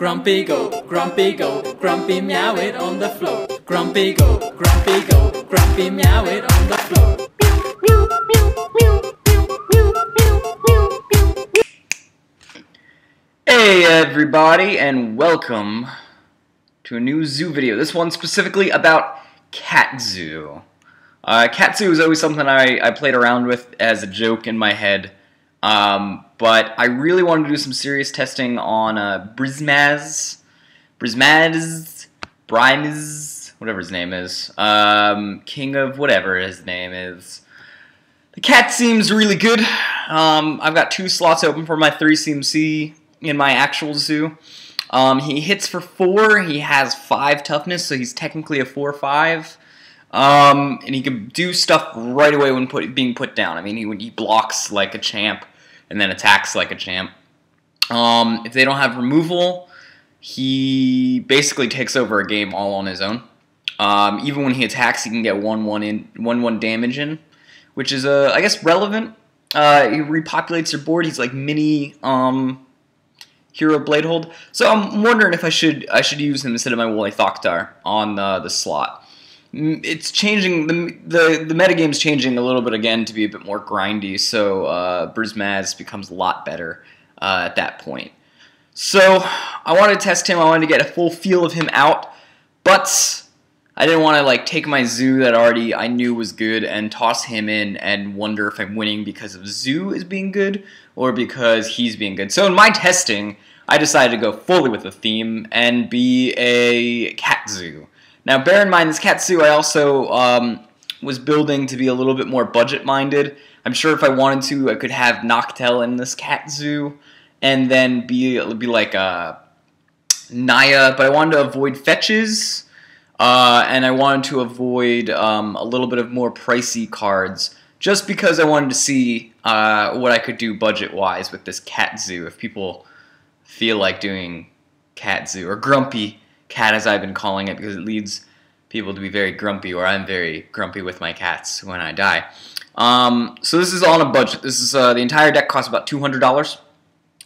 Grumpy go, grumpy meow it on the floor. Grumpy go, grumpy meow it on the floor. Hey everybody, and welcome to a new zoo video. This one specifically about Cat Zoo. Cat Zoo is always something I played around with as a joke in my head, but I really wanted to do some serious testing on Brismaz, whatever his name is, king of whatever his name is. The cat seems really good. I've got 2 slots open for my 3 CMC in my actual zoo. He hits for 4, he has 5 toughness, so he's technically a 4/5. And he can do stuff right away when being put down. I mean, he blocks like a champ and then attacks like a champ. If they don't have removal, he basically takes over a game all on his own. Even when he attacks, he can get 1/1 damage in, which is I guess relevant. He repopulates your board. He's like mini Hero Bladehold. So I'm wondering if I should use him instead of my Woolly Thoktar on the slot. It's changing, the metagame's changing a little bit again to be a bit more grindy, so Brismaz becomes a lot better at that point. So I wanted to test him, I wanted to get a full feel of him out, but I didn't want to like take my zoo that already I knew was good and toss him in and wonder if I'm winning because of zoo is being good or because he's being good. So in my testing, I decided to go fully with the theme and be a cat zoo. Now, bear in mind, this cat zoo I also was building to be a little bit more budget-minded. I'm sure if I wanted to, I could have Noctel in this cat zoo and then be like a Naya, but I wanted to avoid fetches, and I wanted to avoid a little bit of more pricey cards, just because I wanted to see what I could do budget-wise with this cat zoo, if people feel like doing cat zoo, or grumpy cat as I've been calling it, because it leads people to be very grumpy, or I'm very grumpy with my cats when I die. So this is on a budget. This is the entire deck costs about $200,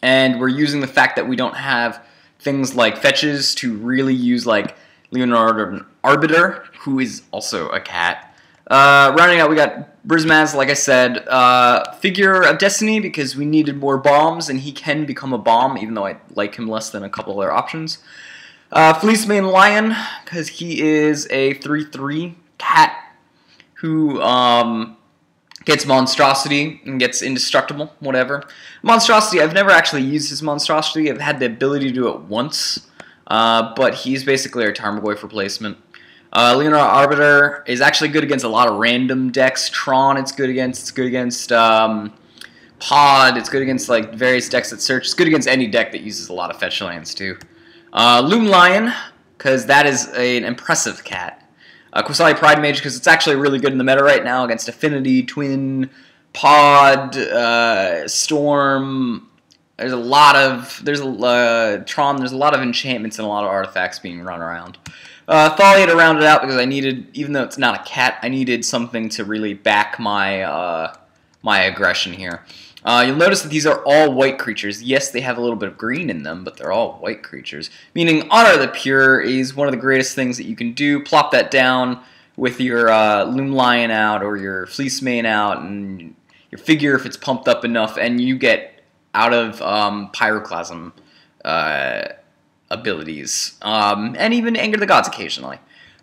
and we're using the fact that we don't have things like fetches to really use like Leonardo Arbiter, who is also a cat. Rounding out, we got Brismaz, like I said, Figure of Destiny, because we needed more bombs, and he can become a bomb, even though I like him less than a couple other options. Fleecemane Lion, because he is a 3/3 cat who gets Monstrosity and gets Indestructible, whatever. Monstrosity, I've never actually used his Monstrosity. I've had the ability to do it once, but he's basically our Tarmogoyf replacement. Leonardo Arbiter is actually good against a lot of random decks. Tron, it's good against. Pod, it's good against like various decks that search. It's good against any deck that uses a lot of fetch lands too. Loom Lion, because that is an impressive cat. Qasali Pride Mage, because it's actually really good in the meta right now against Affinity, Twin, Pod, Storm. There's a lot of Tron. There's a lot of enchantments and a lot of artifacts being run around. Thalia to round it out, because I needed, even though it's not a cat, I needed something to really back my my aggression here. You'll notice that these are all white creatures. Yes, they have a little bit of green in them, but they're all white creatures. Meaning, Honor the Pure is one of the greatest things that you can do. Plop that down with your Loom Lion out or your Fleecemane out, and your Figure if it's pumped up enough, and you get out of Pyroclasm abilities, and even Anger the Gods occasionally.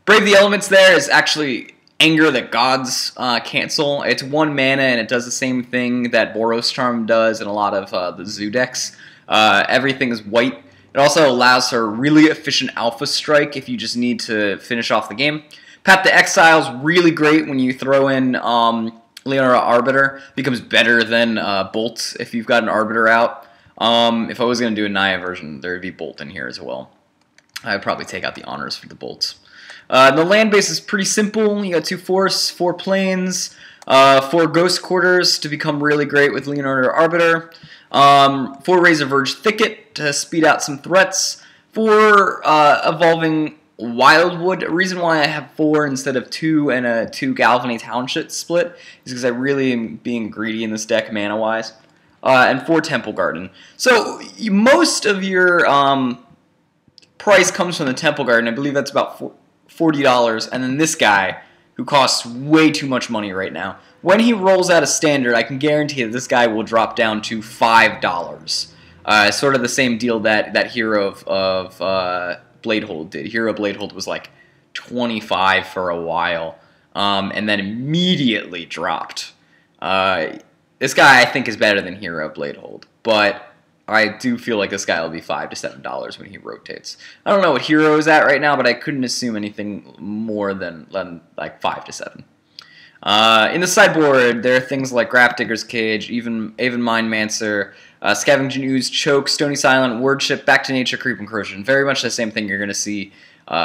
Brave the Elements there is actually Anger that Gods cancel. It's 1 mana and it does the same thing that Boros Charm does in a lot of the zoo decks. Everything is white. It also allows for really efficient Alpha Strike if you just need to finish off the game. Path to Exile is really great when you throw in Leonardo Arbiter. Becomes better than Bolt if you've got an Arbiter out. If I was going to do a Naya version, there would be Bolt in here as well. I would probably take out the honors for the Bolts. The land base is pretty simple. You got 2 forests, 4 plains, 4 ghost quarters to become really great with Leonardo Arbiter, 4 Razor Verge Thicket to speed out some threats, 4 evolving Wildwood. The reason why I have 4 instead of 2 and a 2 Galvany Township split is because I really am being greedy in this deck mana-wise. And 4 Temple Garden. So most of your price comes from the Temple Garden. I believe that's about $40. And then this guy, who costs way too much money right now. When he rolls out a standard, I can guarantee that this guy will drop down to $5. Sort of the same deal that Hero of Bladehold did. Hero Bladehold was like 25 for a while, and then immediately dropped. This guy I think is better than Hero Bladehold, but I do feel like this guy will be $5 to $7 when he rotates. I don't know what Hero is at right now, but I couldn't assume anything more than like 5 to 7. In the sideboard, there are things like Grafdigger's Cage, even Mindmancer, Scavenging Ooze, Choke, Stony Silent, Wordship, Back to Nature, Creep Encroachment. Very much the same thing you're going to see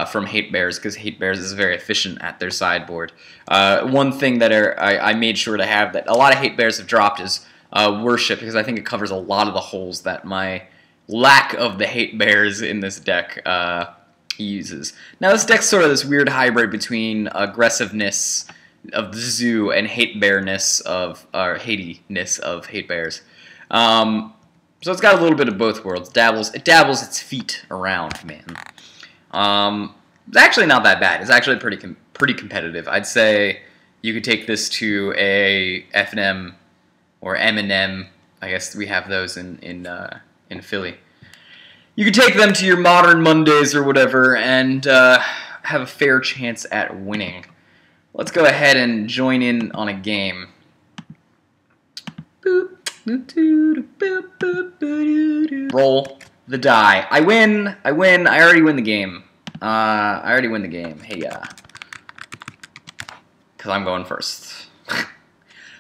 from Hate Bears, because Hate Bears is very efficient at their sideboard. One thing that I made sure to have that a lot of Hate Bears have dropped is Worship, because I think it covers a lot of the holes that my lack of the Hate Bears in this deck uses. Now this deck's sort of this weird hybrid between aggressiveness of the Zoo and Hate Bearness of, or Hatey-ness of Hate Bears. So it's got a little bit of both worlds. It dabbles its feet around, man. It's actually not that bad. It's actually pretty competitive. I'd say you could take this to a F&M or M&M. I guess we have those in Philly. You could take them to your Modern Mondays or whatever and have a fair chance at winning. Let's go ahead and join in on a game. Roll the die. I win. I already win the game. Hey, because I'm going first.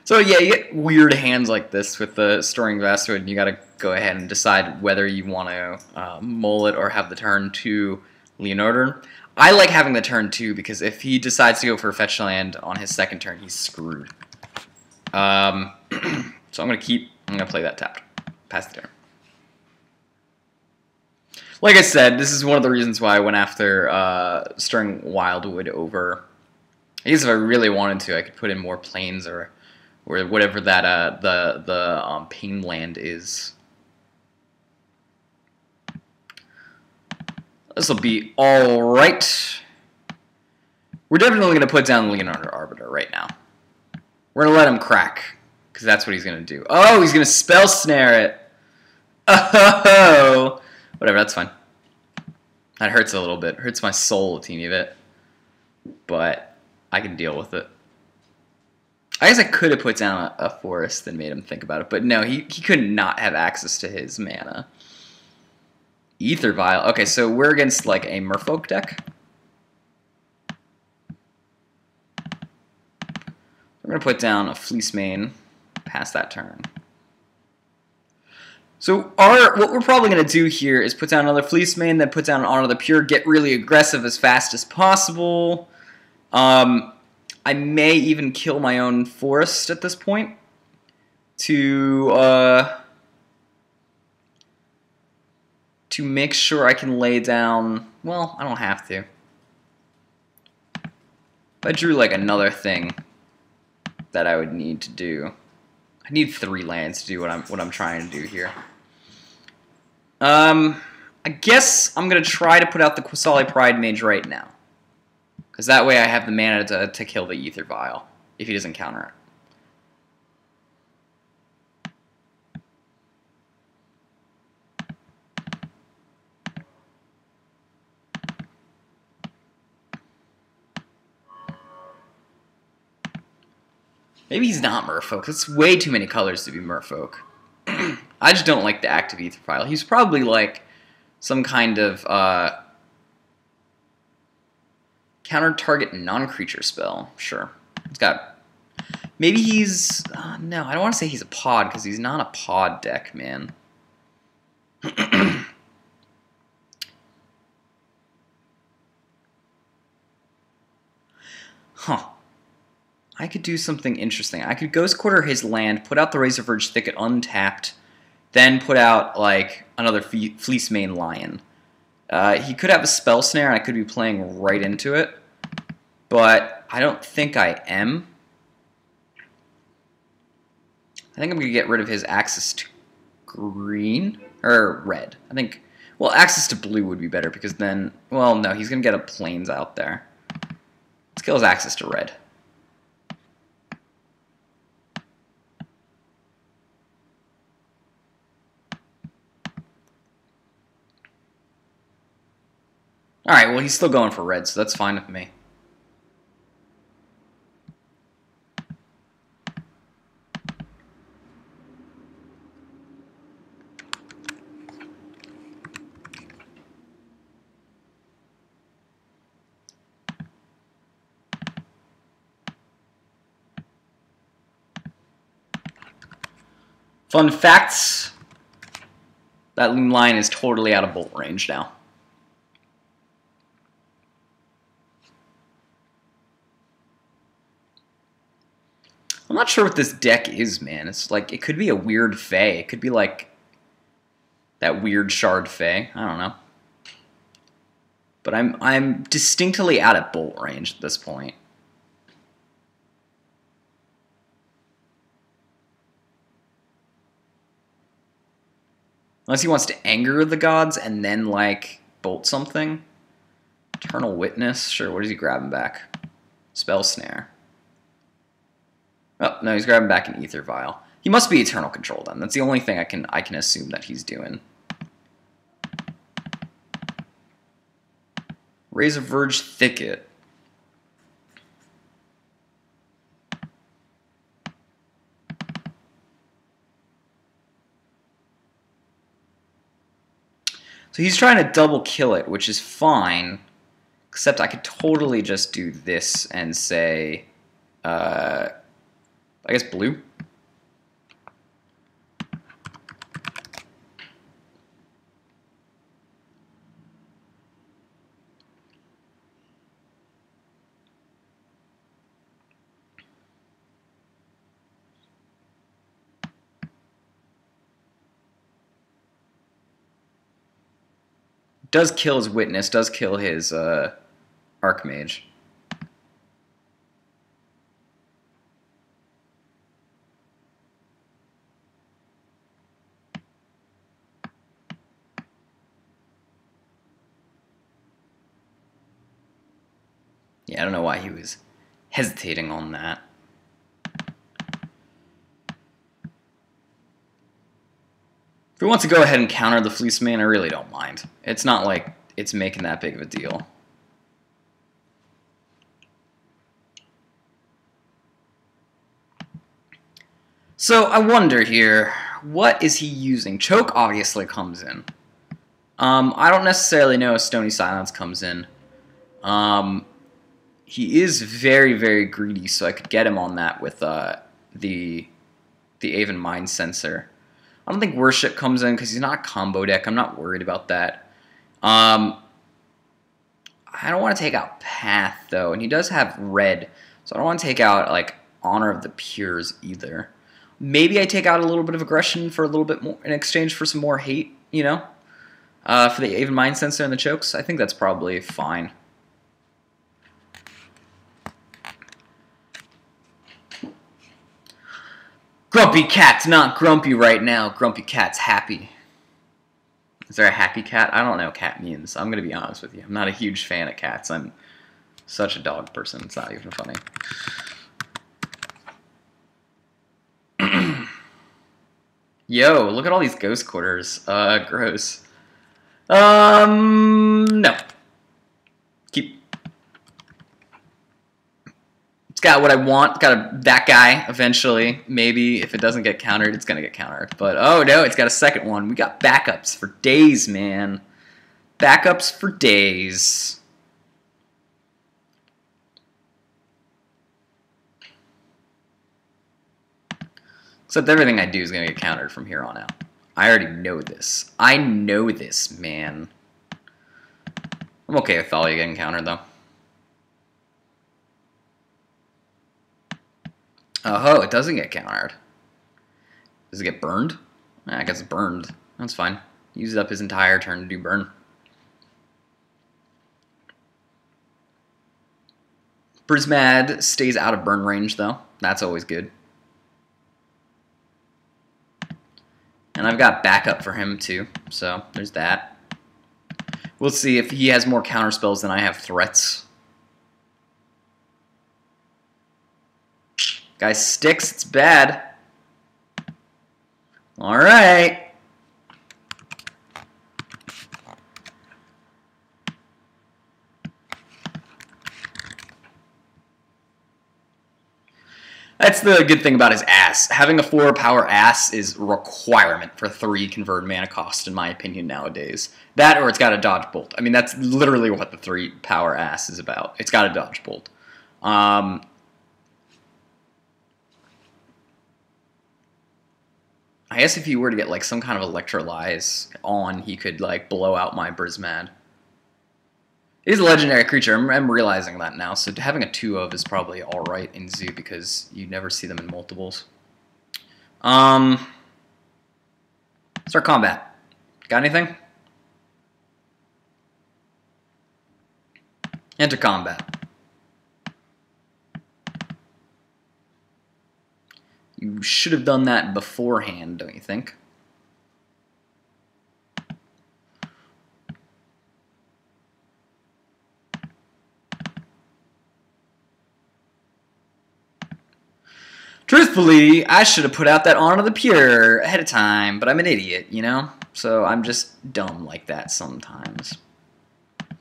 So yeah, you get weird hands like this with the Storing Vastwood, and you gotta go ahead and decide whether you want to mull it or have the turn to Leonardon. I like having the turn 2 because if he decides to go for a fetch land on his second turn, he's screwed. So I'm gonna play that tapped. Pass the turn. Like I said, this is one of the reasons why I went after Stirring Wildwood over. I guess if I really wanted to, I could put in more plains or whatever that the pain land is. This will be all right. We're definitely going to put down Leonardo Arbiter right now. We're going to let him crack, because that's what he's going to do. Oh, he's going to spell snare it. Oh, whatever, that's fine. That hurts a little bit. It hurts my soul a teeny bit. But I can deal with it. I guess I could have put down a forest and made him think about it, but no, he could not have access to his mana. Ether Vial. Okay, so we're against like a Merfolk deck. We're going to put down a Fleece Mane past that turn. So what we're probably going to do here is put down another Fleece Mane, then put down an Honor the Pure, get really aggressive as fast as possible. I may even kill my own forest at this point to make sure I can lay down. Well, I don't have to. If I drew like another thing that I would need to do, I need 3 lands to do what I'm trying to do here. I guess I'm gonna try to put out the Qasali Pride Mage right now, because that way I have the mana to kill the Ether Vial if he doesn't counter it. Maybe he's not Merfolk. It's way too many colors to be Merfolk. I just don't like the active Ether Vial. He's probably like some kind of counter target non-creature spell. Sure. It's got... Maybe he's... no, I don't want to say he's a pod, because he's not a pod deck, man. Huh. I could do something interesting. I could Ghost Quarter his land, put out the Razorverge Thicket untapped, then put out, like, another Fleece Mane Lion. He could have a Spell Snare, and I could be playing right into it, but I don't think I am. I think I'm going to get rid of his access to green, or red. I think Well, access to blue would be better because then... Well, no, he's going to get a plains out there. Let's kill his access to red. Alright, well, he's still going for red, so that's fine with me. Fun facts. That loom line is totally out of bolt range now. I'm not sure what this deck is, man. It's like, it could be a weird Fae. It could be like that weird shard Fae. I don't know. But I'm distinctly out of bolt range at this point. Unless he wants to anger the gods and then, like, bolt something. Eternal Witness. Sure, what is he grabbing back? Spell Snare. Oh, no, he's grabbing back an Ether Vial. He must be Eternal Control, then. That's the only thing I can assume that he's doing. Razor Verge Thicket. So he's trying to double kill it, which is fine. Except I could totally just do this and say, I guess blue. Does kill his Witness, does kill his Archmage. Yeah, I don't know why he was hesitating on that. If he wants to go ahead and counter the Fleece Mane, I really don't mind. It's not like it's making that big of a deal. So I wonder here, what is he using? Choke obviously comes in. I don't necessarily know if Stony Silence comes in. He is very, very greedy, so I could get him on that with the Aven Mind Sensor. I don't think Worship comes in because he's not a combo deck. I'm not worried about that. I don't want to take out Path, though, and he does have red, so I don't want to take out, like, Honor of the Pures either. Maybe I take out a little bit of aggression for a little bit more in exchange for some more hate, you know, for the Aven Mind Sensor and the chokes. I think that's probably fine. Grumpy Cat's not grumpy right now. Grumpy Cat's happy. Is there a happy cat? I don't know what cat means. I'm going to be honest with you. I'm not a huge fan of cats. I'm such a dog person. It's not even funny. Yo, look at all these ghost quarters. Gross. No. Keep. It's got what I want. It's got that guy, eventually. Maybe if it doesn't get countered, it's going to get countered. But, oh no, it's got a second one. We got backups for days, man. Backups for days. Except everything I do is going to get countered from here on out. I already know this. I know this, man. I'm okay with Thalia getting countered, though. Oh, it doesn't get countered. Does it get burned? I guess it's burned. That's fine. Used up his entire turn to do burn. Prismad stays out of burn range, though. That's always good. And I've got backup for him, too. So, there's that. We'll see if he has more counterspells than I have threats. Guy sticks, it's bad. Alright. That's the good thing about his ass. Having a 4-power ass is a requirement for 3 converted mana cost, in my opinion, nowadays. That or it's got a dodge bolt. I mean, that's literally what the 3-power ass is about. It's got a dodge bolt. I guess if you were to get like some kind of electrolyze on, he could like blow out my Brismad. It is a legendary creature. I'm realizing that now. So having a 2 of is probably all right in Zoo because you never see them in multiples. Start combat. Got anything? Enter combat. You should have done that beforehand, don't you think? Truthfully, I should have put out that Honor of the Pure ahead of time, but I'm an idiot, you know? So I'm just dumb like that sometimes. I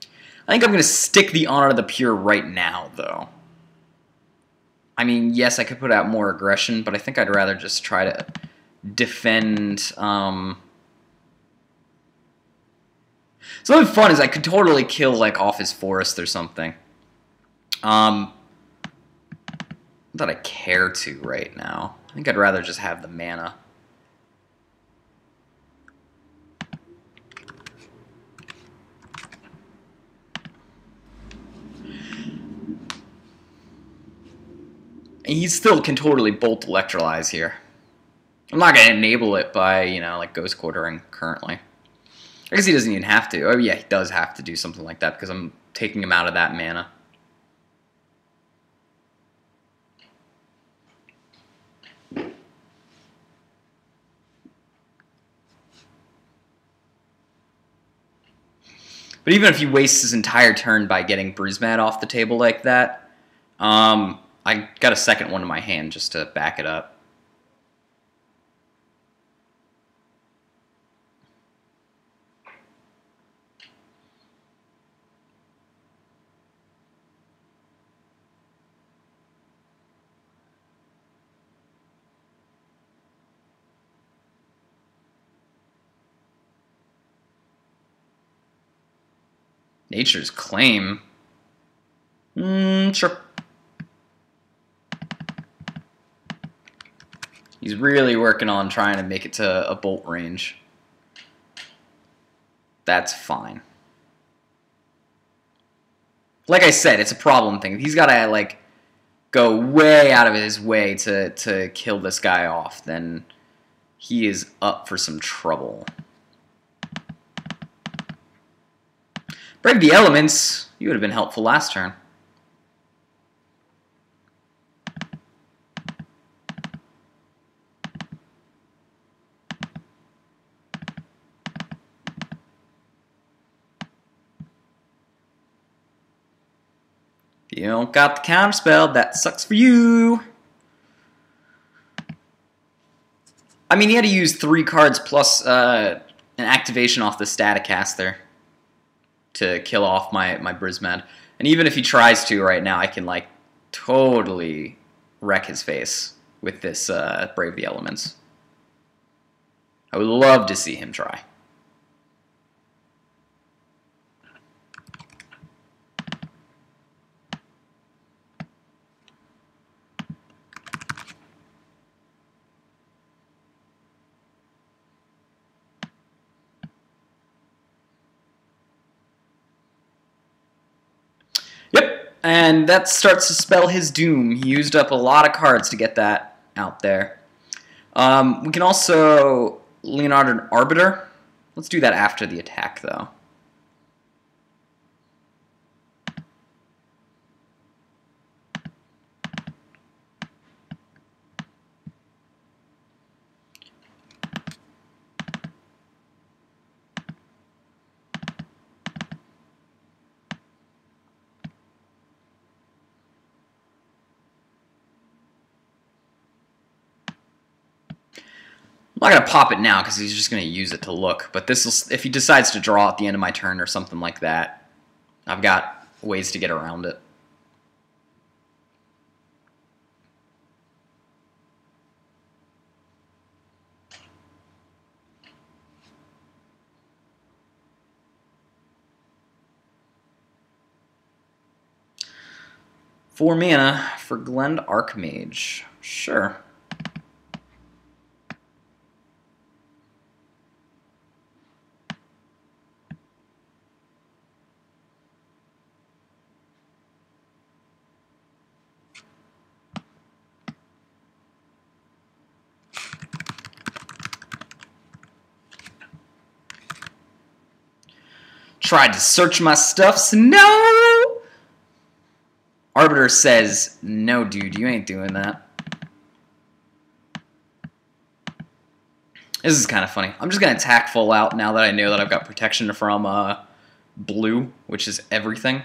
think I'm going to stick the Honor of the Pure right now, though. I mean, yes, I could put out more aggression, but I think I'd rather just try to defend. Something fun is I could totally kill like off his forest or something. Not that I care to right now. I think I'd rather just have the mana. And he still can totally bolt electrolyze here. I'm not going to enable it by, you know, like Ghost Quartering currently. I guess he doesn't even have to. Oh yeah, he does have to do something like that because I'm taking him out of that mana. But even if he wastes his entire turn by getting Brismad off the table like that, I got a second one in my hand just to back it up. Nature's Claim? Sure. He's really working on trying to make it to a bolt range. That's fine. Like I said, it's a problem thing. He's got to like go way out of his way to kill this guy off, then he is up for some trouble. Brave the Elements. You would have been helpful last turn. If you don't got the counterspell, that sucks for you. I mean, he had to use 3 cards plus an activation off the Staticaster to kill off my Brismad. And even if he tries to right now, I can like totally wreck his face with this Brave the Elements. I would love to see him try. Yep, and that starts to spell his doom. He used up a lot of cards to get that out there. We can also Leonardo an Arbiter. Let's do that after the attack, though. I'm not going to pop it now because he's just going to use it to look. But this will, if he decides to draw at the end of my turn or something like that, I've got ways to get around it. Four mana for Glend Archmage. Sure. Tried to search my stuffs. No! Arbiter says, no, dude, you ain't doing that. This is kind of funny. I'm just going to attack full out now that I know that I've got protection from blue, which is everything.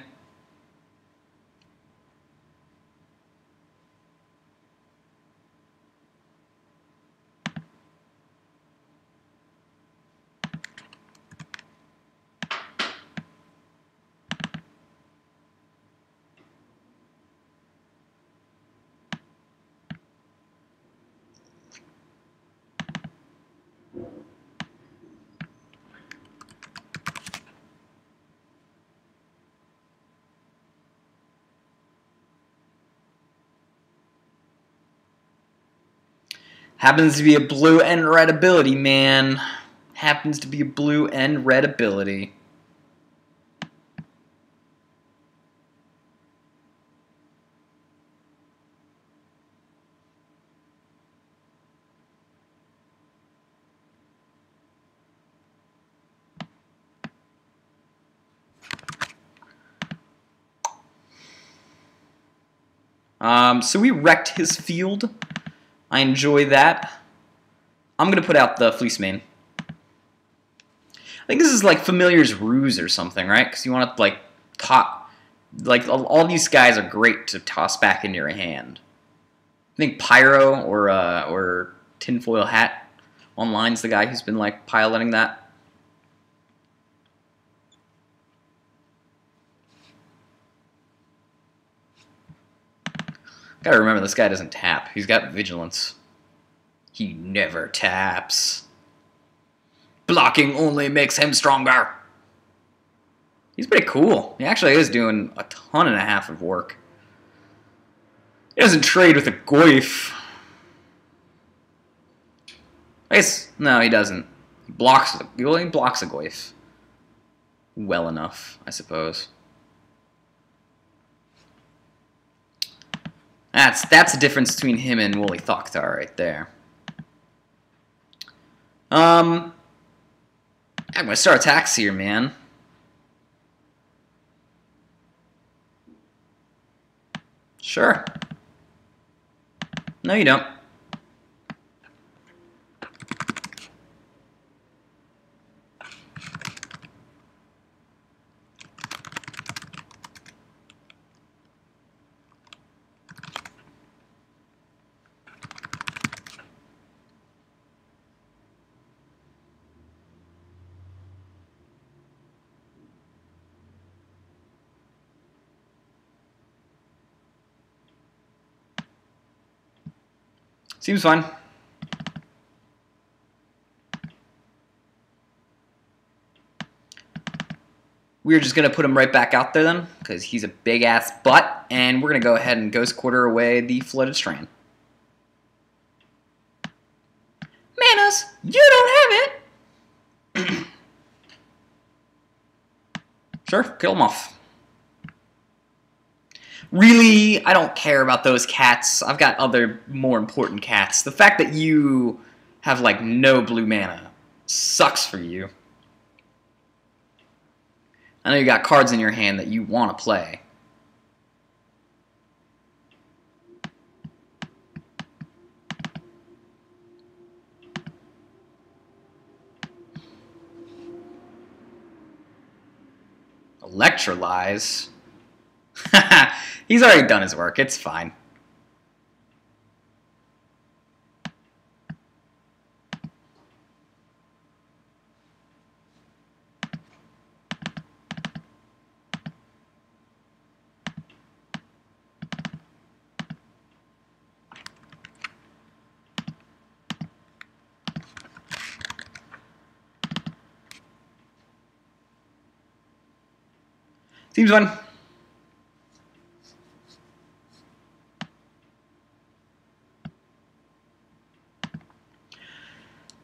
Happens to be a blue and red ability, man. Happens to be a blue and red ability. So we wrecked his field. I enjoy that. I'm going to put out the Fleece Mane. I think this is like Familiar's Ruse or something, right? Because you want to, like, like, all these guys are great to toss back into your hand. I think Pyro or Tinfoil Hat online's the guy who's been, like, piloting that. Gotta remember, this guy doesn't tap. He's got Vigilance. He never taps. Blocking only makes him stronger. He's pretty cool. He actually is doing a ton and a half of work. He doesn't trade with a Goyf. I guess, no, he doesn't. He only blocks a Goyf. Well enough, I suppose. That's the difference between him and Woolly Thoktar right there. I'm gonna start attacks here, man. Sure. No, you don't. Seems fine. We're just going to put him right back out there then, because he's a big-ass butt, and we're going to go ahead and Ghost Quarter away the Flooded Strand. Manas, you don't have it! Sure, kill him off. Really, I don't care about those cats. I've got other more important cats. The fact that you have, like, no blue mana sucks for you. I know you got cards in your hand that you want to play. Electrolyze? He's already done his work. It's fine. Seems fun.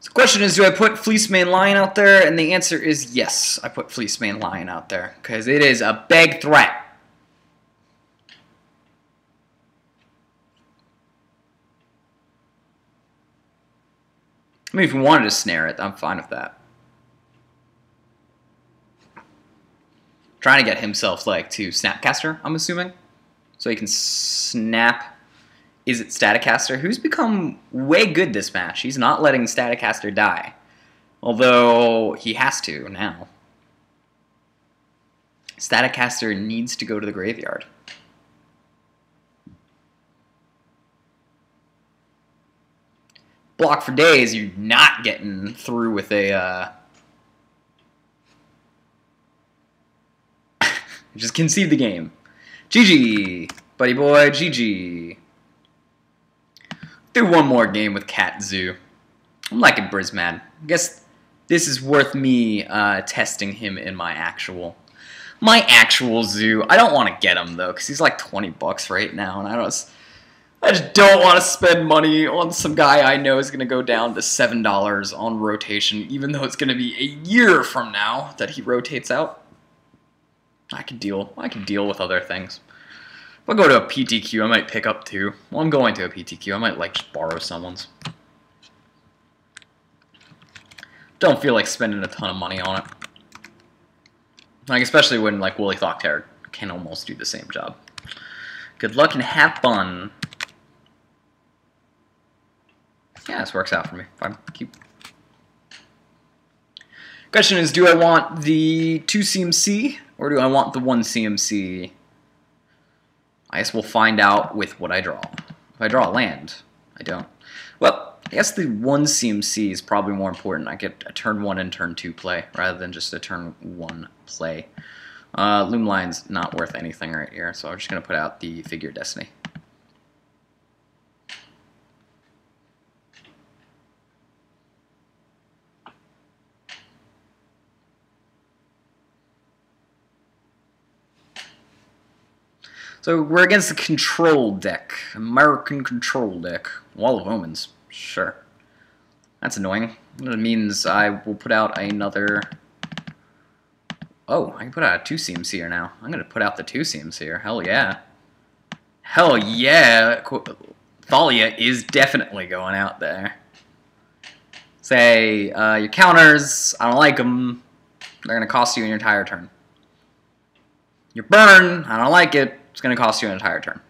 So the question is, do I put Fleecemane Lion out there? And the answer is yes, I put Fleecemane Lion out there. Because it is a big threat. I mean, if you wanted to snare it, I'm fine with that. Trying to get himself, like, to Snapcaster, I'm assuming. So he can snap... Is it Staticaster? Who's become way good this match. He's not letting Staticaster die. Although, he has to now. Staticaster needs to go to the graveyard. Block for days, you're not getting through with a... Just concede the game. GG, buddy boy, GG. Do one more game with Cat Zoo. I'm liking Brismad. I guess this is worth me testing him in my actual zoo. I don't want to get him though, because he's like 20 bucks right now, and I just don't want to spend money on some guy I know is going to go down to $7 on rotation, even though it's going to be a year from now that he rotates out. I can deal with other things. If I go to a PTQ, I might pick up two. Well, I'm going to a PTQ. I might, like, just borrow someone's. Don't feel like spending a ton of money on it. Like, especially when, like, Woolly Thoctair can almost do the same job. Good luck and have fun. Yeah, this works out for me. Fine. Keep. Question is, do I want the 2 CMC or do I want the 1 CMC? I guess we'll find out with what I draw. If I draw a land, I don't. Well, I guess the 1 CMC is probably more important. I get a turn 1 and turn 2 play rather than just a turn 1 play. Loom Line's not worth anything right here, so I'm just going to put out the Figure Destiny. So we're against the control deck. American control deck. Wall of Omens. Sure. That's annoying. That means I will put out another... Oh, I can put out a 2 CMC here now. I'm going to put out the 2 CMC here. Hell yeah. Hell yeah. Thalia is definitely going out there. Say, your counters, I don't like them. They're going to cost you an entire turn. Your burn, I don't like it. It's going to cost you an entire turn.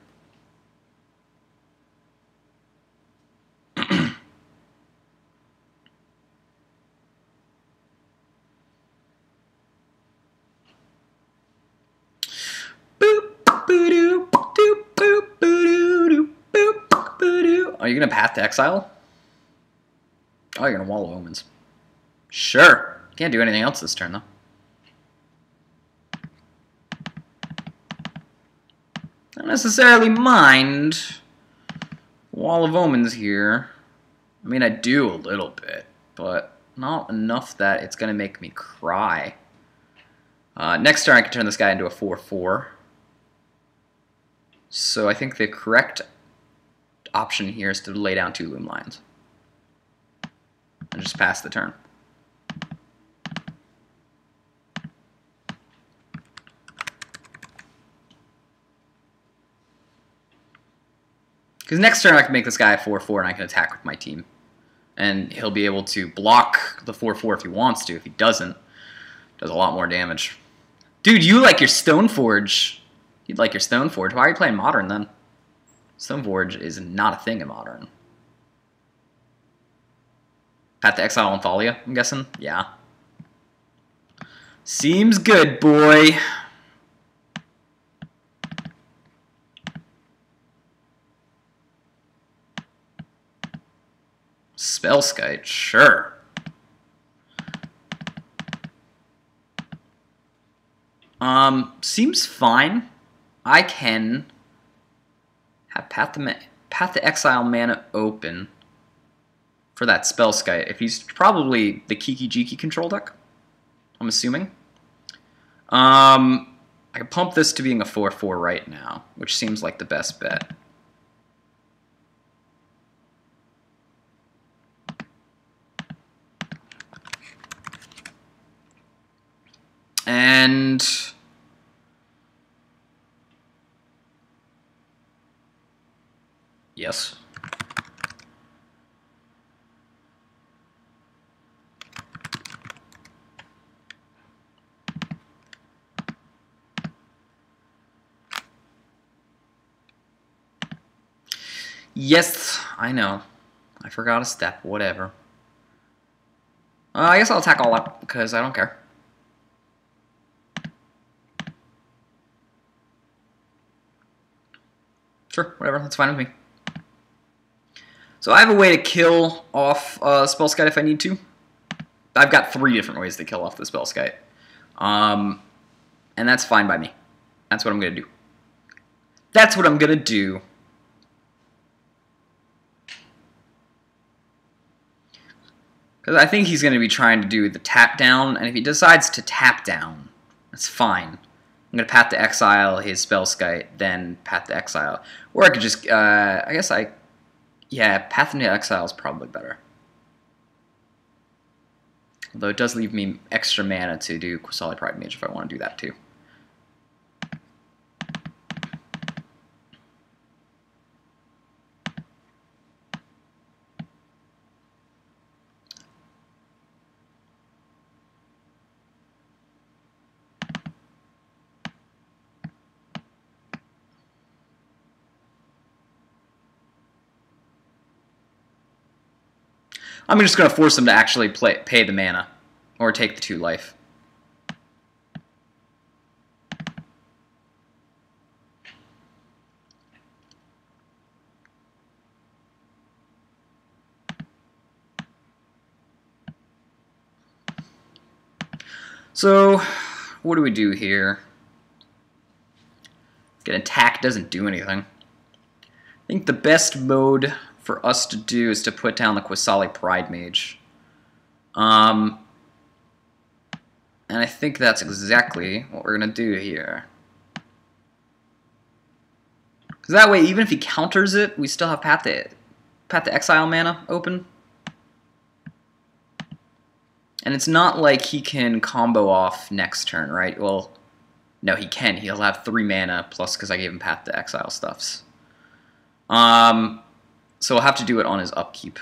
Are you going to Path to Exile? Oh, you're going to Wall of Omens. Sure. Can't do anything else this turn, though. Not necessarily mind Wall of Omens here. I mean, I do a little bit, but not enough that it's going to make me cry. Next turn, I can turn this guy into a 4/4. So I think the correct option here is to lay down 2 Loom Lines. And just pass the turn. Because next turn I can make this guy a 4/4 and I can attack with my team. And he'll be able to block the 4/4 if he wants to. If he doesn't, does a lot more damage. Dude, you like your Stoneforge. You'd like your Stoneforge. Why are you playing Modern then? Stoneforge is not a thing in Modern. Path to Exile on Thalia, I'm guessing? Yeah. Seems good, boy. Spellskite, sure. Seems fine. I can have Path to Exile mana open for that Spellskite. If he's probably the Kiki Jiki control deck, I'm assuming. I I can pump this to being a 4/4 right now, which seems like the best bet. And yes. Yes, I know. I forgot a step. Whatever. I guess I'll attack all out because I don't care. Sure, whatever. That's fine with me. So I have a way to kill off Spellskite if I need to. I've got 3 different ways to kill off the Spellskite. And that's fine by me. That's what I'm going to do. That's what I'm going to do. Because I think he's going to be trying to do the tap down, and if he decides to tap down, that's fine. I'm going to Path to Exile his Spellskite, then Path to Exile. Or I could just, yeah, Path to Exile is probably better. Although it does leave me extra mana to do Qasali Pride Mage if I want to do that too. I'm just going to force him to actually pay the mana, or take the 2 life. So, what do we do here? Get attack doesn't do anything. I think the best mode for us to do is to put down the Qasali Pride Mage. And I think that's exactly what we're going to do here. Because that way, even if he counters it, we still have Path to Exile mana open. And it's not like he can combo off next turn, right? Well, no, he can. He'll have 3 mana, plus because I gave him Path to Exile stuffs. So we'll have to do it on his upkeep.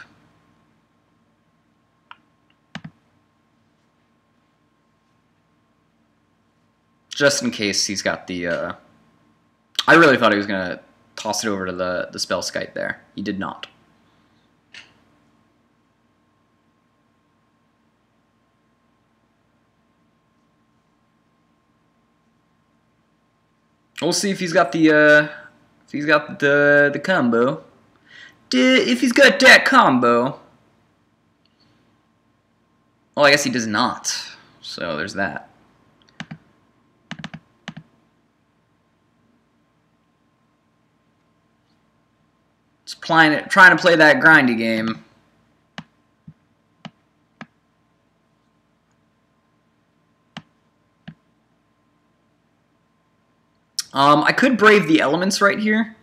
Just in case he's got the... I really thought he was going to toss it over to the Spellskite there. He did not. We'll see if he's got the combo. If he's got that combo. Well, I guess he does not. So there's that. Just trying to play that grindy game. I could Brave the Elements right here.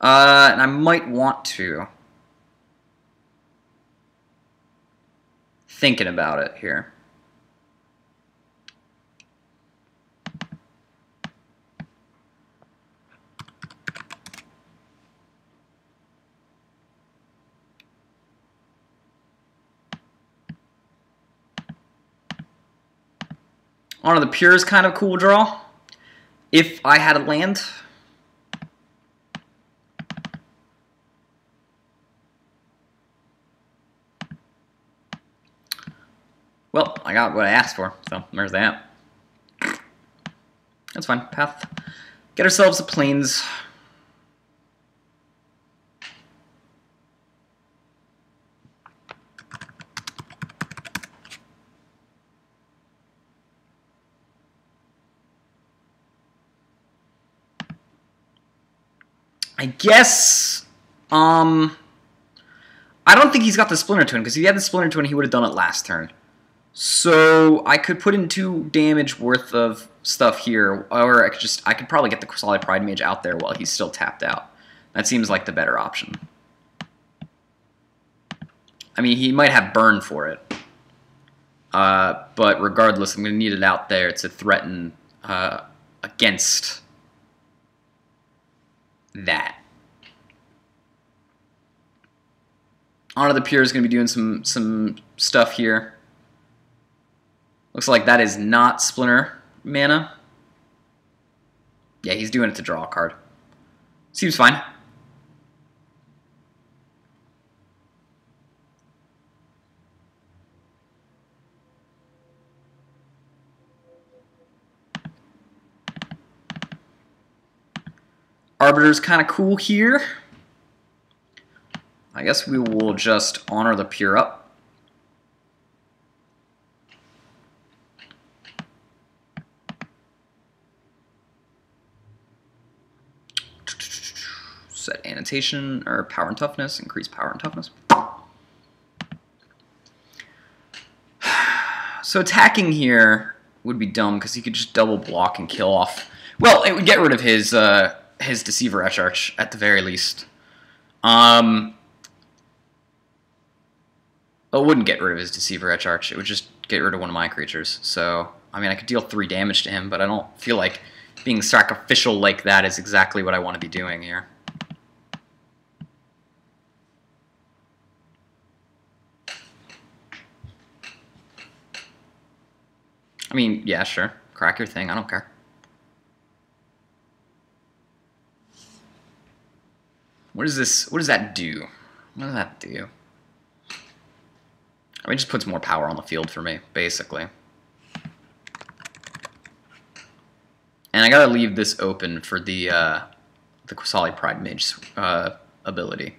And I might want to. Thinking about it here. Honor the Pure is kind of a cool draw. If I had a land. Well, I got what I asked for, so there's that. That's fine. Path. Get ourselves a Plains. I guess, I don't think he's got the Splinter Twin, because if he had the Splinter Twin, he would have done it last turn. So I could put in 2 damage worth of stuff here, or I could probably get the Solid Pride Mage out there while he's still tapped out. That seems like the better option. I mean, he might have burn for it. But regardless, I'm going to need it out there to threaten against that. Honor the Pure is going to be doing some stuff here. Looks like that is not Splinter mana. Yeah, he's doing it to draw a card. Seems fine. Arbiter's kind of cool here. I guess we will just Honor the Pure up. Set annotation, or power and toughness, increase power and toughness. So attacking here would be dumb because he could just double block and kill off. Well, it would get rid of his Deceiver Etcharch at the very least. It wouldn't get rid of his Deceiver Etcharch. It would just get rid of one of my creatures. So, I mean, I could deal 3 damage to him, but I don't feel like being sacrificial like that is exactly what I want to be doing here. I mean, yeah, sure. Crack your thing. I don't care. What is this? What does that do? What does that do? I mean, it just puts more power on the field for me, basically. And I gotta leave this open for the Solid Pride Mage's ability.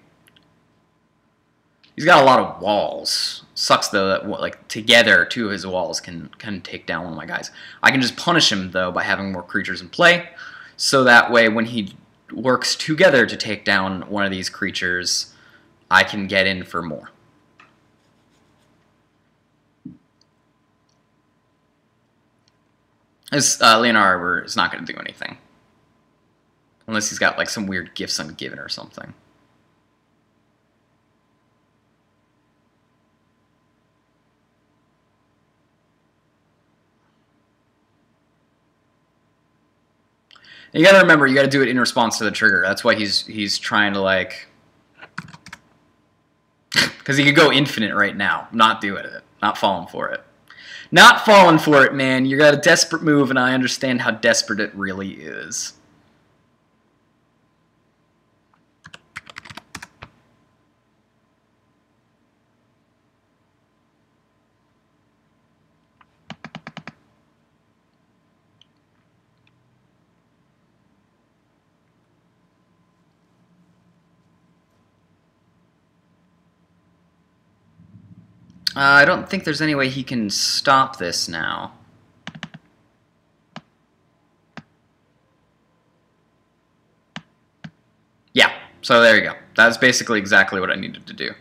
He's got a lot of walls. Sucks though that like together 2 of his walls can take down one of my guys. I can just punish him though by having more creatures in play, so that way when he works together to take down one of these creatures, I can get in for more. This Leonard Arbor is not going to do anything. Unless he's got like some weird gifts ungiven or something. And you got to remember, you got to do it in response to the trigger. That's why he's trying to like, because he could go infinite right now, not doing it, not falling for it. Not falling for it, man. You got a desperate move, and I understand how desperate it really is. I don't think there's any way he can stop this now. Yeah, so there you go. That's basically exactly what I needed to do.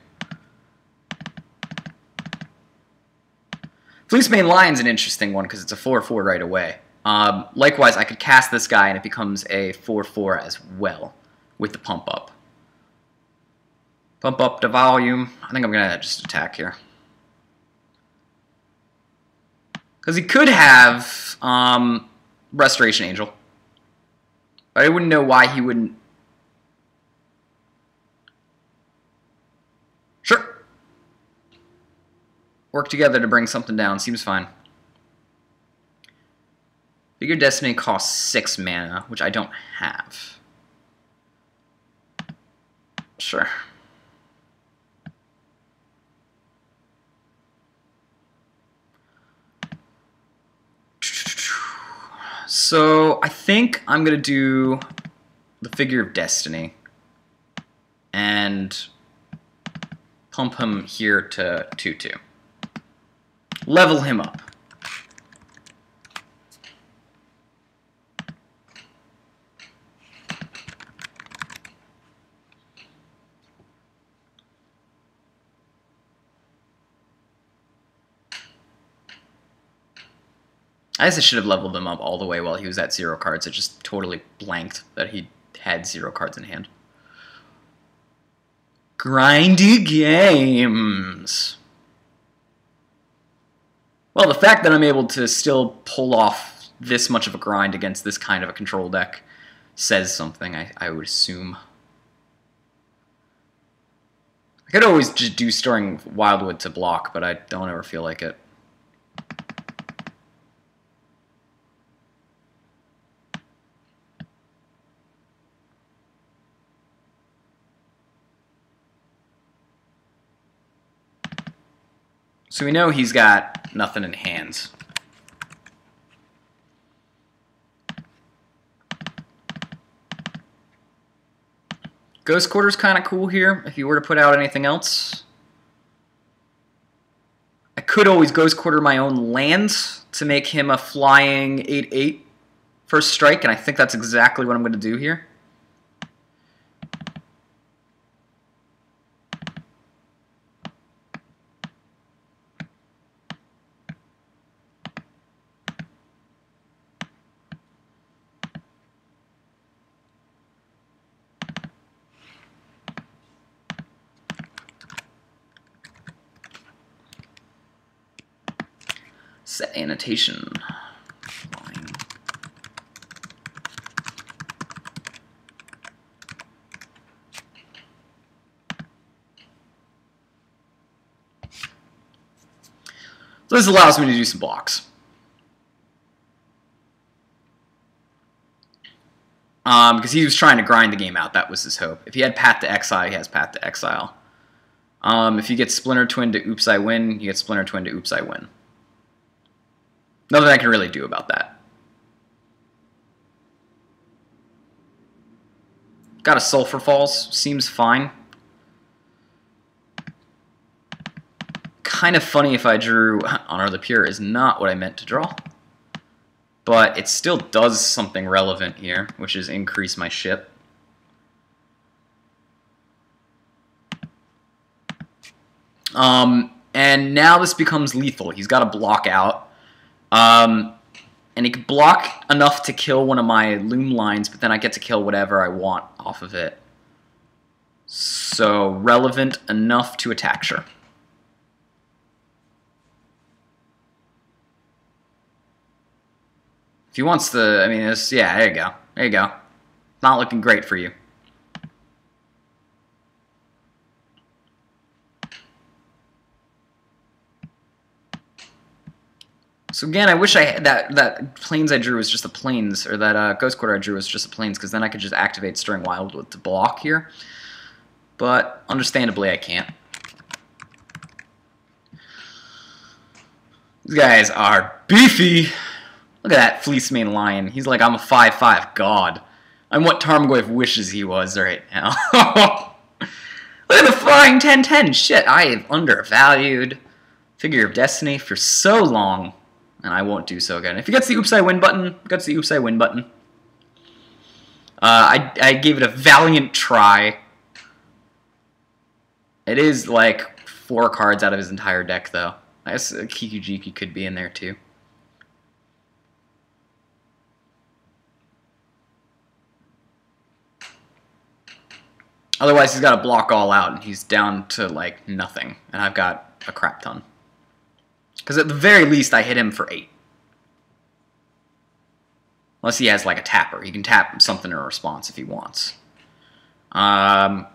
Fleecemane Lion's an interesting one because it's a 4/4 right away. Likewise, I could cast this guy and it becomes a 4/4 as well with the pump up. Pump up the volume. I think I'm going to just attack here. Because he could have Restoration Angel. But I wouldn't know why he wouldn't. Sure. Work together to bring something down. Seems fine. Figure Destiny costs 6 mana, which I don't have. Sure. So I think I'm going to do the Figure of Destiny and pump him here to 2/2. Level him up. I guess I should have leveled him up all the way while he was at 0 cards. I just totally blanked that he had 0 cards in hand. Grindy games. Well, the fact that I'm able to still pull off this much of a grind against this kind of a control deck says something, I would assume. I could always just do storing Wildwood to block, but I don't ever feel like it. So we know he's got nothing in hands. Ghost Quarter's kind of cool here, if you were to put out anything else. I could always Ghost Quarter my own lands to make him a flying 8/8 first strike, and I think that's exactly what I'm going to do here. Set annotation. Line. So this allows me to do some blocks. Because he was trying to grind the game out. That was his hope. If he had Path to Exile, he has Path to Exile. If you get Splinter Twin to Oops I Win, you get Splinter Twin to Oops I Win. Nothing I can really do about that. Got a Sulphur Falls. Seems fine. Kind of funny if I drew Honor of the Pure is not what I meant to draw. But it still does something relevant here, which is increase my ship. And now this becomes lethal. He's got to block out. And he can block enough to kill one of my loom lines, but then I get to kill whatever I want off of it. So, relevant enough to attack, sure. If he wants the, I mean, it's, yeah, there you go. There you go. Not looking great for you. So again, I wish I had that planes I drew was just the planes, or that Ghost Quarter I drew was just the planes, because then I could just activate Stirring Wildwood to block here. But understandably, I can't. These guys are beefy. Look at that Fleecemane Lion. He's like, I'm a 5/5 god. I'm what Tarmogoyf wishes he was right now. Look at the flying 10/10. Shit, I have undervalued Figure of Destiny for so long. And I won't do so again. If he gets the Oops I Win button, gets the Oops I Win button. I gave it a valiant try. It is like 4 cards out of his entire deck, though. I guess Kikujiki could be in there, too. Otherwise, he's got to block all out, and he's down to, like, nothing. And I've got a crap ton. Because at the very least, I hit him for 8. Unless he has, like, a tapper. He can tap something in response if he wants. I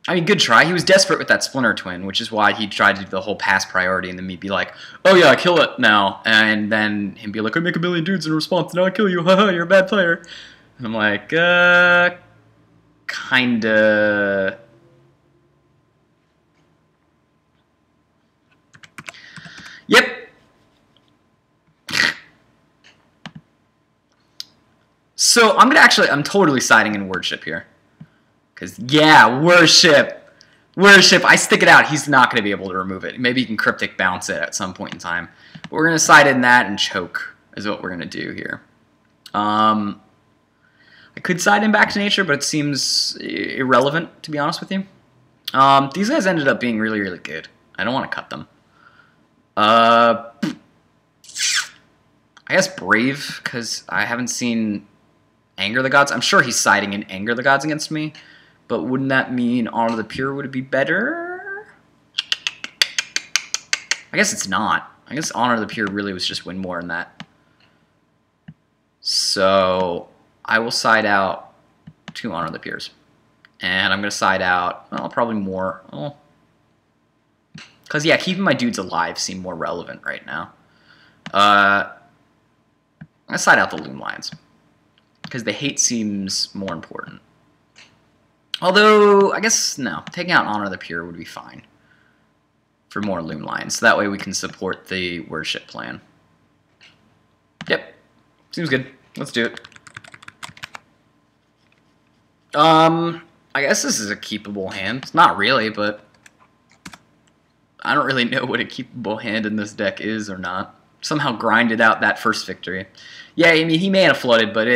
mean, good try. He was desperate with that Splinter Twin, which is why he tried to do the whole pass priority, and then me be like, oh yeah, kill it now. And then him be like, I make a million dudes in response, now I kill you, haha, you're a bad player. And I'm like, kinda... Yep. So I'm totally siding in Worship here. Because, yeah, Worship. I stick it out. He's not going to be able to remove it. Maybe he can Cryptic Bounce it at some point in time. But we're going to side in that and choke is what we're going to do here. I could side him back to nature, but it seems irrelevant, to be honest with you. These guys ended up being really, really good. I don't want to cut them. I guess Brave, because I haven't seen Anger the Gods. I'm sure he's siding in Anger the Gods against me, but wouldn't that mean Honor the Pure would be better? I guess it's not. I guess Honor the Pure really was just win more in that. So I will side out 2 Honor the Pures. And I'm going to side out, well, probably more. Because, yeah, keeping my dudes alive seem more relevant right now. I'm going to side out the Loon Lions. Because the hate seems more important. Although, I guess, no. Taking out Honor the Pure would be fine. For more Loon Lions. So that way we can support the worship plan. Yep. Seems good. Let's do it. I guess this is a keepable hand. It's not really, but I don't really know what a keepable hand in this deck is or not. Somehow grinded out that first victory. Yeah, I mean, he may have flooded, but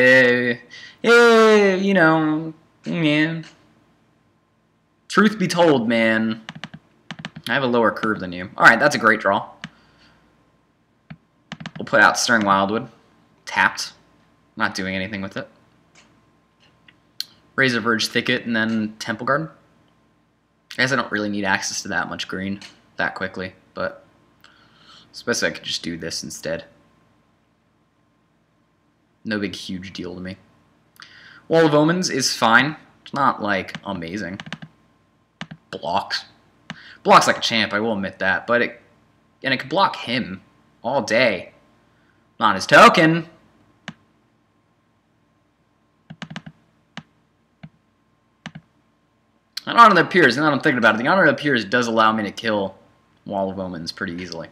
you know, man. Truth be told, man, I have a lower curve than you. Alright, that's a great draw. We'll put out Stirring Wildwood. Tapped. Not doing anything with it. Razor Verge Thicket, and then Temple Garden. I guess I don't really need access to that much green that quickly, but especially I could just do this instead. No big huge deal to me. Wall of Omens is fine. It's not, like, amazing. Blocks. Blocks like a champ, I will admit that, but it can block him all day. Not his token. And Honor the Piers, now that I'm thinking about it, the Honor of the Piers does allow me to kill Wall of Omens pretty easily.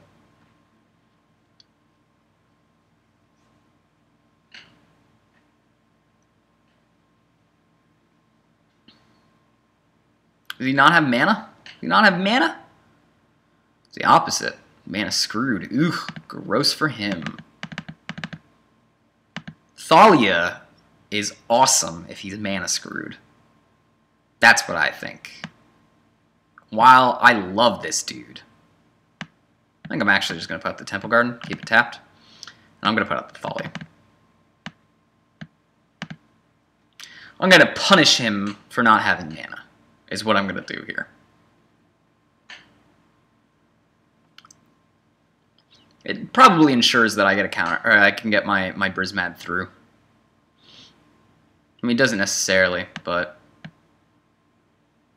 Does he not have mana? Does he not have mana? It's the opposite. Mana screwed. Ooh, gross for him. Thalia is awesome if he's mana screwed. That's what I think. While I love this dude. I think I'm actually just going to put out the Temple Garden, keep it tapped. And I'm going to put out the Thalia. I'm going to punish him for not having mana, is what I'm going to do here. It probably ensures that I get a counter, or I can get my Brismad through. I mean, it doesn't necessarily, but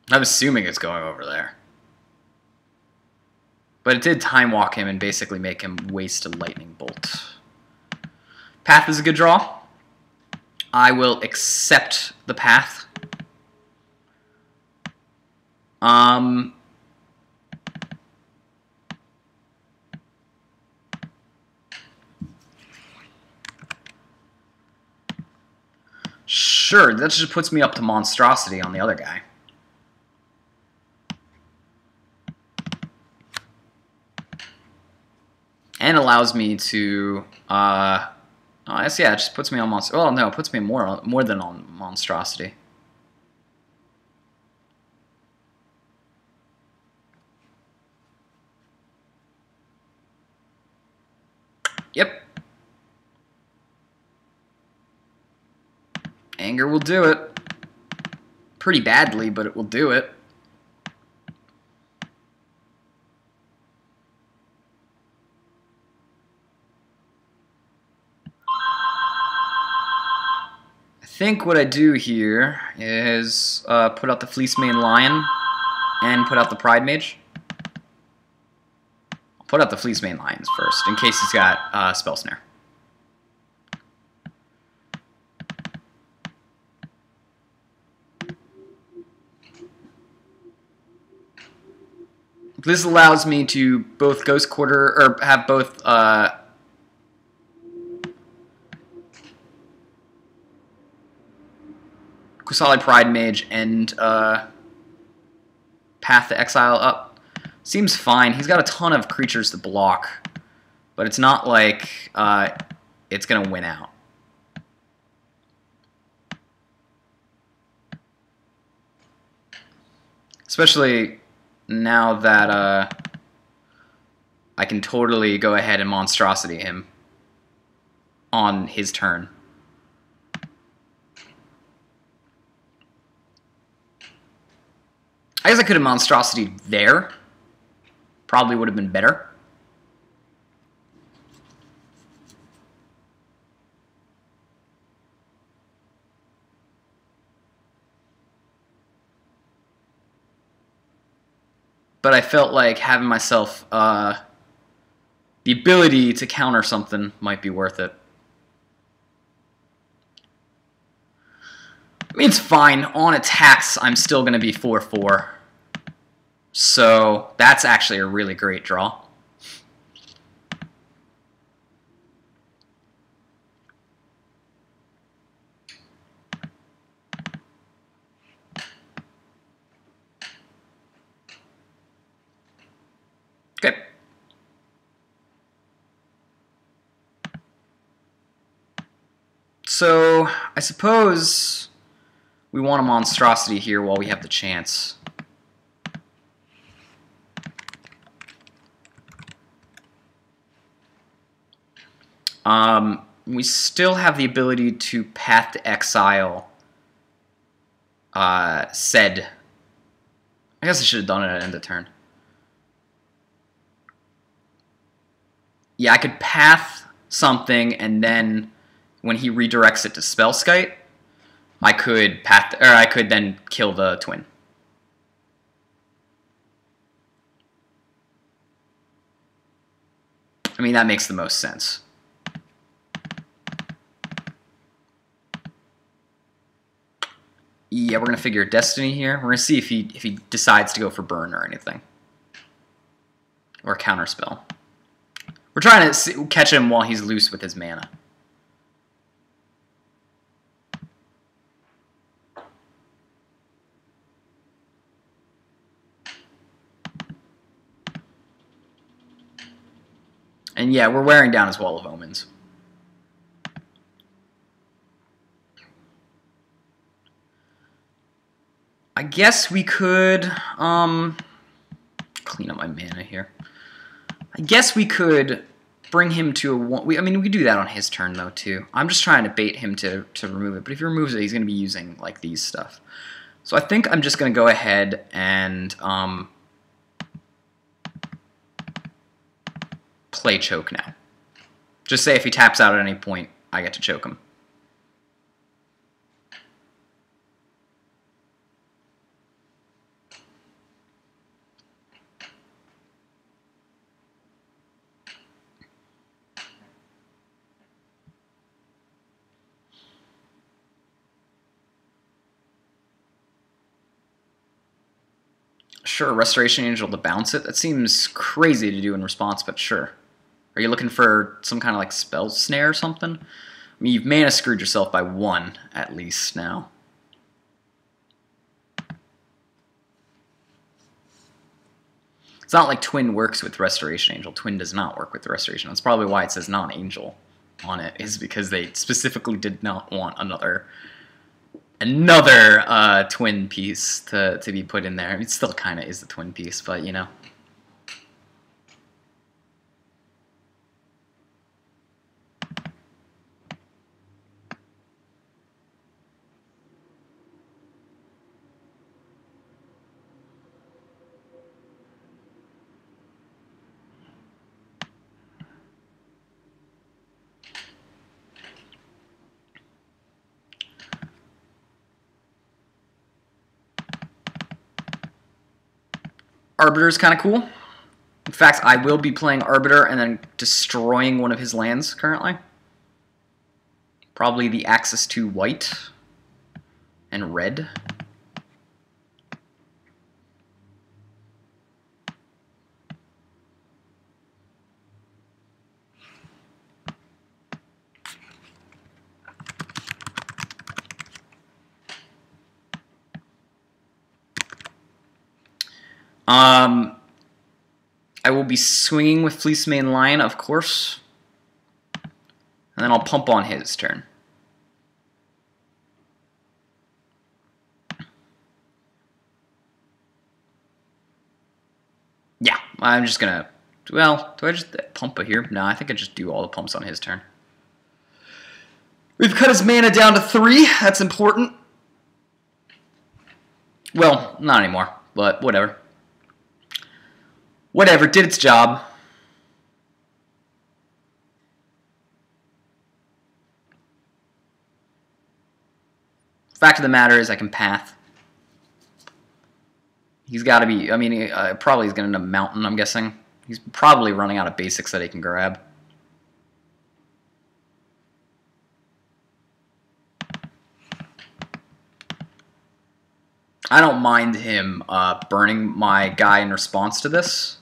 I'm assuming it's going over there. But it did time walk him and basically make him waste a lightning bolt. Path is a good draw. I will accept the path. Sure, that just puts me up to monstrosity on the other guy. And allows me to, I guess, yeah, it just puts me on monstrosity. Well, no, it puts me more than on monstrosity. Yep. Anger will do it. Pretty badly, but it will do it. I think what I do here is put out the Fleecemane Lion and put out the Pride Mage. I'll put out the Fleecemane Lions first, in case he's got Spell Snare. This allows me to both Ghost Quarter, or have both Kusali Pride Mage and Path to Exile up. Seems fine. He's got a ton of creatures to block, but it's not like it's going to win out. Especially now that I can totally go ahead and monstrosity him on his turn. I guess I could have monstrosity there. Probably would have been better. But I felt like having myself the ability to counter something might be worth it. I mean, it's fine. On attacks, I'm still going to be 4-4. So that's actually a really great draw. Okay. So I suppose we want a monstrosity here while we have the chance. We still have the ability to Path to Exile said. I guess I should have done it at end of turn. Yeah, I could Path something, and then when he redirects it to Spellskite, I could I could then kill the twin. I mean, that makes the most sense. Yeah, we're gonna figure Destiny here. We're gonna see if he decides to go for burn or anything, or counterspell. We're trying to catch him while he's loose with his mana. And yeah, we're wearing down his Wall of Omens. I guess we could clean up my mana here. I guess we could bring him to a one. I mean, we could do that on his turn though too. I'm just trying to bait him to remove it. But if he removes it, he's going to be using like these stuff. So I think I'm just going to go ahead and play choke now. Just say if he taps out at any point, I get to choke him. Sure, Restoration Angel to bounce it? That seems crazy to do in response, but sure. Are you looking for some kind of like spell snare or something? I mean, you've mana screwed yourself by 1 at least now. It's not like Twin works with Restoration Angel. Twin does not work with the Restoration. That's probably why it says non-angel on it, is because they specifically did not want another twin piece to be put in there. I mean, it still kind of is the twin piece, but you know. Arbiter is kind of cool. In fact, I will be playing Arbiter and then destroying one of his lands currently. Probably the Axis 2 white and red. I will be swinging with Fleecemane Lion, of course. And then I'll pump on his turn. Yeah, I'm just going to Well, do I just pump it here? No, I think I just do all the pumps on his turn. We've cut his mana down to 3. That's important. Well, not anymore, but whatever. Whatever, did its job. Fact of the matter is I can path. He's got to be, I mean, probably he's going to end up mountain, I'm guessing. He's probably running out of basics that he can grab. I don't mind him burning my guy in response to this.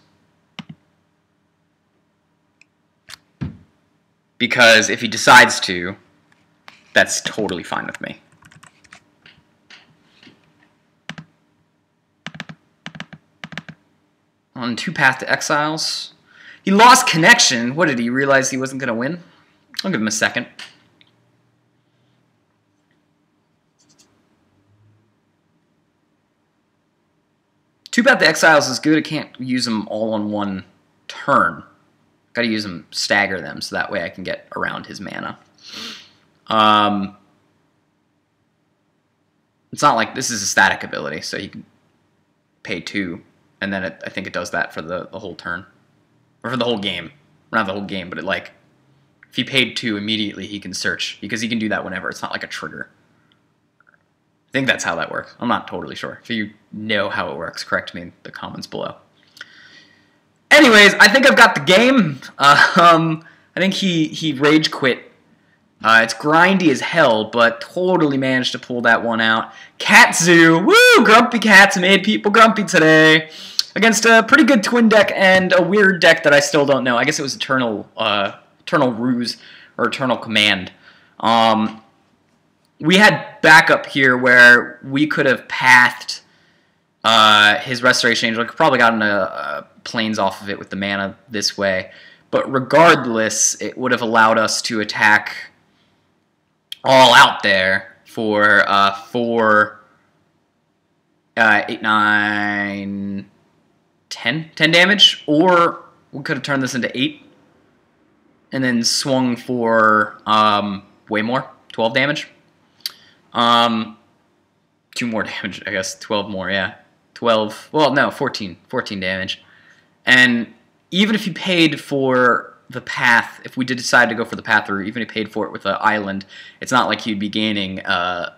Because if he decides to, that's totally fine with me. On 2 Path to Exiles. He lost connection. What, did he realize he wasn't going to win? I'll give him a second. Two Path to Exiles is good. I can't use them all on one turn. Got to use them, stagger them, so that way I can get around his mana. It's not like this is a static ability, so you can pay 2, and then I think it does that for the whole turn. Or for the whole game. Not the whole game, but if he paid 2 immediately, he can search, because he can do that whenever. It's not like a trigger. I think that's how that works. I'm not totally sure. If you know how it works, correct me in the comments below. Anyways, I think I've got the game. I think he rage quit. It's grindy as hell, but totally managed to pull that one out. Cat Zoo, woo! Grumpy Cats made people grumpy today. Against a pretty good twin deck and a weird deck that I still don't know. I guess it was Eternal Ruse or Eternal Command. We had backup here where we could have pathed his Restoration Angel. I could probably gotten planes off of it with the mana this way. But regardless, it would have allowed us to attack all out there for 4, 8, 9, 10 damage. Or we could have turned this into 8 and then swung for way more, 12 damage. 2 more damage, I guess. 12 more, yeah. 12, well, no, 14 damage. And even if you paid for the path, if we did decide to go for the path route, even if he paid for it with an island, it's not like he'd be gaining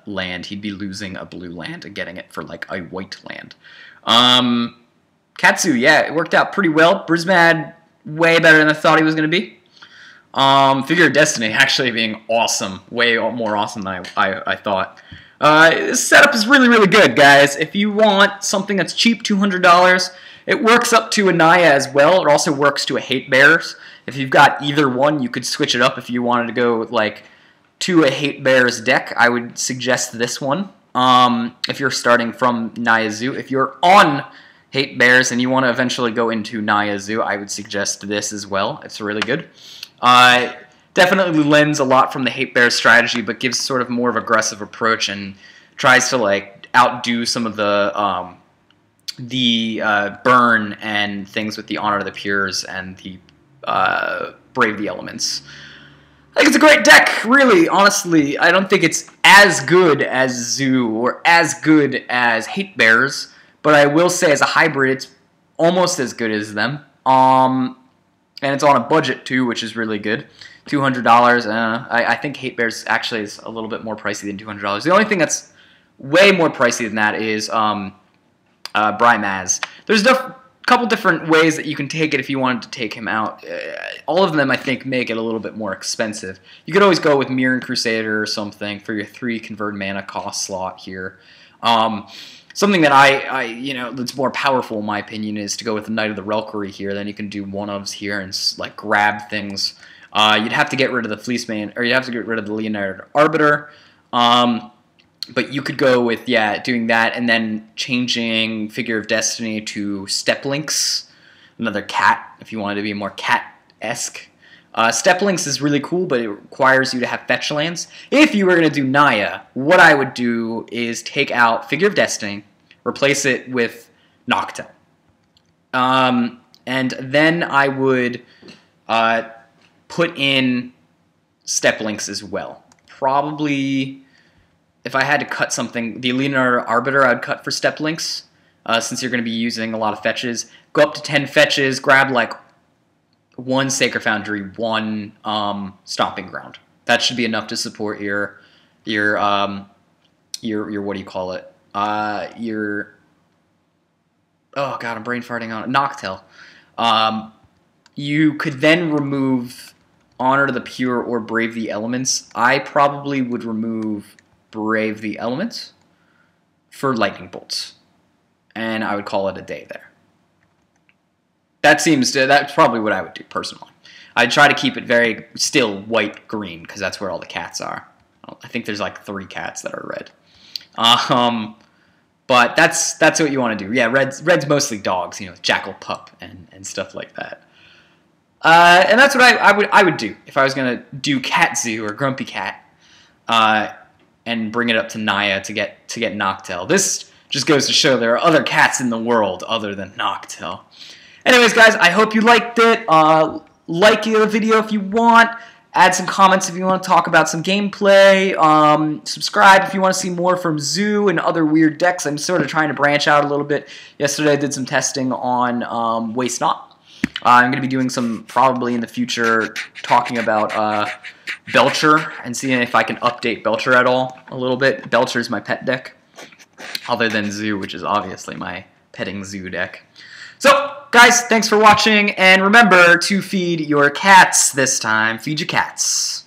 land. He'd be losing a blue land and getting it for, like, a white land. Cat Zoo, yeah, it worked out pretty well. Brismad, way better than I thought he was going to be. Figure of Destiny actually being awesome. Way more awesome than I thought. This setup is really, really good, guys. If you want something that's cheap, $200, it works up to a Naya as well. It also works to a Hate Bears. If you've got either one, you could switch it up if you wanted to go like to a Hate Bears deck. I would suggest this one. If you're starting from Naya Zoo. If you're on Hate Bears and you want to eventually go into Naya Zoo, I would suggest this as well. It's really good. Definitely lends a lot from the Hate Bear strategy, but gives sort of more of an aggressive approach and tries to like outdo some of the burn and things with the Honor of the Pures and the Brave the Elements. I think it's a great deck, really, honestly. I don't think it's as good as Zoo or as good as Hate Bears, but I will say as a hybrid, it's almost as good as them. And it's on a budget, too, which is really good. $200. I think Hate Bears actually is a little bit more pricey than $200. The only thing that's way more pricey than that is Brymaz. There's a couple different ways that you can take it if you wanted to take him out. All of them, I think, make it a little bit more expensive. You could always go with Mirran Crusader or something for your 3 convert mana cost slot here. Something that that's more powerful in my opinion is to go with the Knight of the Reliquary here. Then you can do one-ofs here and like grab things. You'd have to get rid of the Fleeceman, or you'd have to get rid of the Leonard Arbiter. But you could go with, doing that and then changing Figure of Destiny to Step Links, another cat, if you wanted to be more cat-esque. Step Links is really cool, but it requires you to have fetch lands. If you were going to do Naya, what I would do is take out Figure of Destiny, replace it with Nocturne. And then I would put in step links as well. Probably, if I had to cut something, the Leonardo Arbiter I would cut for step links, since you're going to be using a lot of fetches. Go up to 10 fetches, grab like 1 Sacred Foundry, 1 Stomping Ground. That should be enough to support your what do you call it? Your, oh god, I'm brain farting on it. Noctil. You could then remove Honor to the Pure or Brave the Elements. I probably would remove Brave the Elements for Lightning Bolts, and I would call it a day there. That's probably what I would do personally. I'd try to keep it very still white-green, because that's where all the cats are. I think there's like 3 cats that are red. But that's what you want to do. Yeah, red's mostly dogs, you know, Jackal Pup and stuff like that. And that's what I would do if I was gonna do Cat Zoo or Grumpy Cat, and bring it up to Naya to get Noctil. This just goes to show there are other cats in the world other than Noctil. Anyways, guys, I hope you liked it. Like the video if you want. Add some comments if you want to talk about some gameplay. Subscribe if you want to see more from Zoo and other weird decks. I'm sort of trying to branch out a little bit. Yesterday I did some testing on Waste Not. I'm going to be doing some, probably in the future, talking about Belcher and seeing if I can update Belcher at all a little bit. Belcher is my pet deck, other than Zoo, which is obviously my petting Zoo deck. So, guys, thanks for watching, and remember to feed your cats this time. Feed your cats.